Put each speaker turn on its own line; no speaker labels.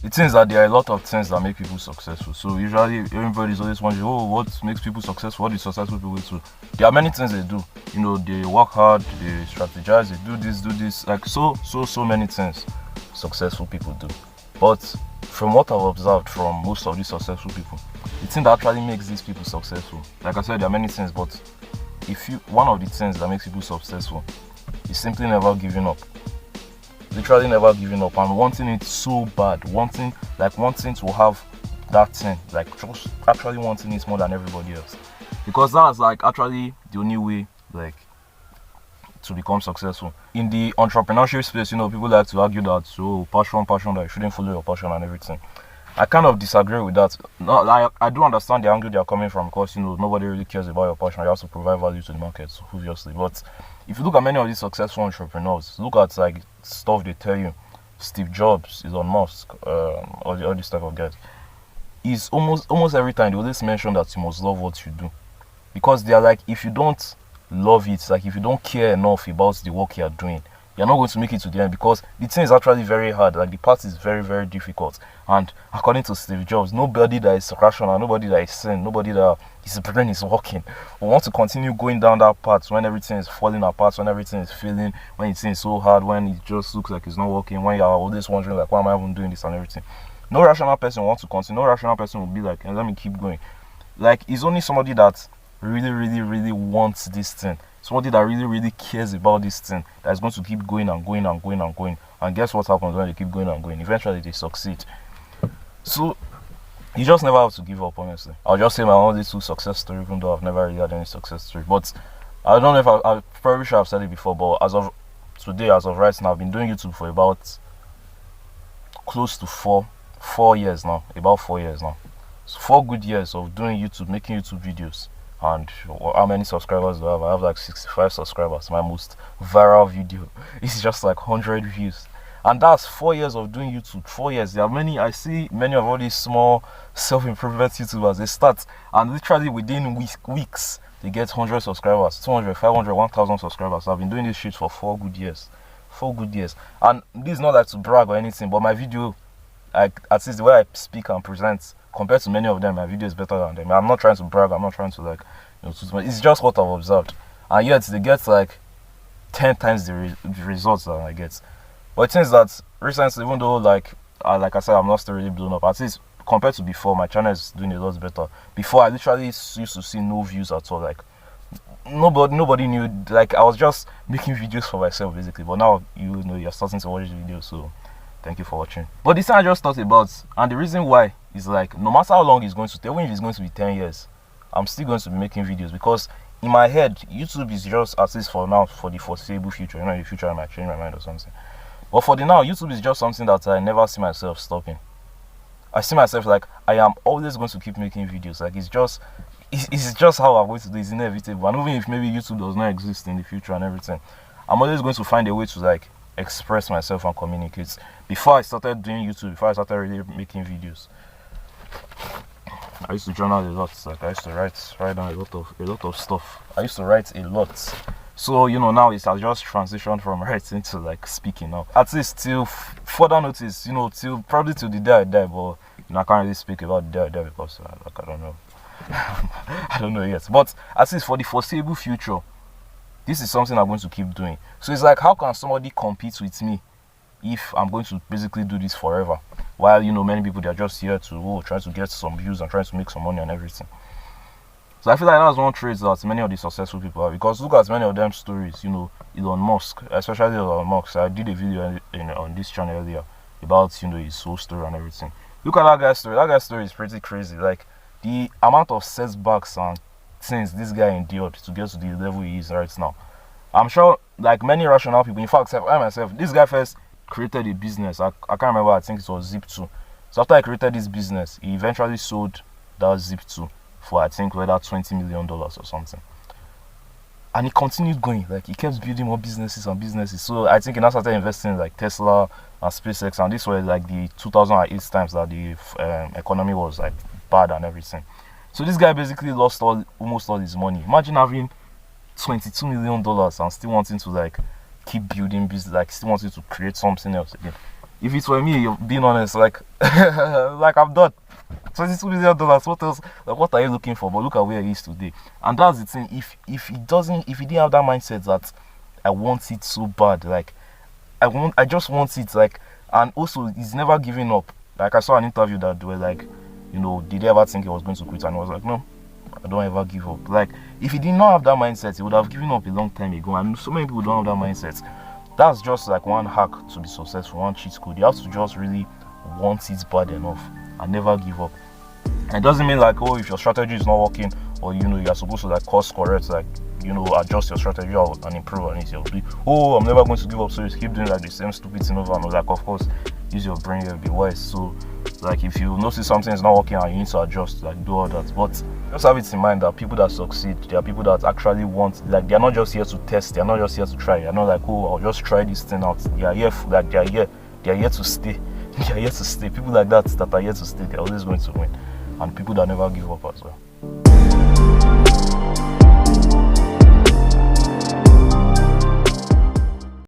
the things that there are a lot of things that make people successful. So usually everybody's always wondering, oh, what makes people successful? What do successful people do? There are many things they do. You know, they work hard, they strategize, they do this, like so many things successful people do. But from what I've observed from most of these successful people, the thing that actually makes these people successful, like I said, there are many things, but one of the things that makes people successful is simply never giving up. Literally never giving up and wanting it so bad, wanting to have that thing, like just actually wanting it more than everybody else, because that's like actually the only way like to become successful. In the entrepreneurship space, you know, people like to argue that passion, that you shouldn't follow your passion and everything. I kind of disagree with that. No, like, I do understand the angle they are coming from, because you know nobody really cares about your passion. You have to provide value to the market, obviously. But if you look at many of these successful entrepreneurs, look at like stuff they tell you. Steve Jobs, Elon Musk, all this type of guys. Is almost every time they always mention that you must love what you do, because they are like, if you don't love it, like if you don't care enough about the work you are doing, you're not going to make it to the end, because the thing is actually very hard. Like the path is very, very difficult. And according to Steve Jobs, nobody that is rational, nobody that is sane, nobody that his brain is working will want to continue going down that path when everything is falling apart, when everything is failing, when it seems so hard, when it just looks like it's not working, when you're always wondering like, why am I even doing this and everything. No rational person wants to continue. No rational person will be like, let me keep going. Like, it's only somebody that really, really, really wants this thing, somebody that really, really cares about this thing, that is going to keep going and going and going and going. And guess what happens when they keep going and going? Eventually they succeed. So you just never have to give up, honestly. I'll just say my only two success story, even though I've never really had any success story. But I don't know if I probably should have said it before, but as of today, as of right now, I've been doing YouTube for about close to 4 years now. About 4 years now. So 4 good years of doing YouTube, making YouTube videos. And how many subscribers do I have? I have like 65 subscribers. My most viral video is just like 100 views. And that's 4 years of doing YouTube. 4 years. There are many, I see many of all these small self-improvement YouTubers, they start and literally within weeks they get 100 subscribers, 200, 500, 1000 subscribers. So I've been doing this shit for 4 good years. 4 good years. And this is not like to brag or anything, but my video, like, at least the way I speak and present, compared to many of them, my video is better than them. I'm not trying to brag, I'm not trying to like, you know, it's just what I've observed. And yet they get like 10 times the results that I get. But it seems that recently, even though like I said, I'm not still really blown up, at least compared to before, my channel is doing a lot better. Before, I literally used to see no views at all. Like nobody knew. Like, I was just making videos for myself basically. But now, you know, you're starting to watch the videos, so thank you for watching. But this thing I just thought about, and the reason why is like, no matter how long it's going to take, even if it's going to be 10 years, I'm still going to be making videos, because in my head, YouTube is just, at least for now, for the foreseeable future. You know, in the future I might change my mind or something. But for the now, YouTube is just something that I never see myself stopping. I see myself like, I am always going to keep making videos. Like, it's just how I'm going to do it. It's inevitable. And even if maybe YouTube does not exist in the future and everything, I'm always going to find a way to like express myself and communicate. Before I started doing YouTube, before I started really making videos, I used to journal a lot. Like, I used to write down a lot of stuff. I used to write a lot. So, you know, now it's just transitioned from writing to like speaking now. At least till further notice, you know, till probably till the day I die. But you know, I can't really speak about the day I die because like, I don't know. I don't know yet. But at least for the foreseeable future, this is something I'm going to keep doing. So it's like, how can somebody compete with me if I'm going to basically do this forever? While, you know, many people, they're just here to try to get some views and trying to make some money and everything. So I feel like that's one trait that many of the successful people have, because look at many of them stories. You know, Elon Musk, especially Elon Musk. I did a video on this channel earlier about, you know, his soul story and everything. Look at that guy's story. That guy's story is pretty crazy. Like, the amount of setbacks and things this guy endured to get to the level he is right now. I'm sure, like many rational people, in fact, I myself, this guy first created a business. I can't remember, I think it was Zip2. So after I created this business, he eventually sold that Zip2 for, I think, whether $20 million or something. And he continued going. Like, he kept building more businesses and businesses. So I think he now started investing in like Tesla and SpaceX, and this was like the 2008 times that the economy was like bad and everything. So this guy basically lost almost all his money. Imagine having $22 million and still wanting to like keep building business, like still wanting to create something else again. If it were me, being honest, like, Like I'm done. $22 million. What else? Like what are you looking for? But look at where he is today. And that's the thing. If he didn't have that mindset that I want it so bad, like I just want it, like, and also he's never giving up. Like I saw an interview that they were like, did he ever think he was going to quit? And he was like, no, I don't ever give up. Like if he did not have that mindset, he would have given up a long time ago. And so many people don't have that mindset. That's just like one hack to be successful, one cheat code. You have to just really want it bad enough and never give up. It doesn't mean like, oh, if your strategy is not working, or you're supposed to like course correct, like adjust your strategy and improve on it. You'll be, oh, I'm never going to give up, so you keep doing like the same stupid thing over and over. Like, of course, use your brain, you'll be wise. So like if you notice something is not working and you need to adjust, like do all that. But just have it in mind that people that succeed, they are people that actually want, like they're not just here to test, they're not just here to try. They're not like, oh, I'll just try this thing out. They are here like they're here to stay. They are here to stay. People like that are here to stay, they're always going to win. And people that never give up as well.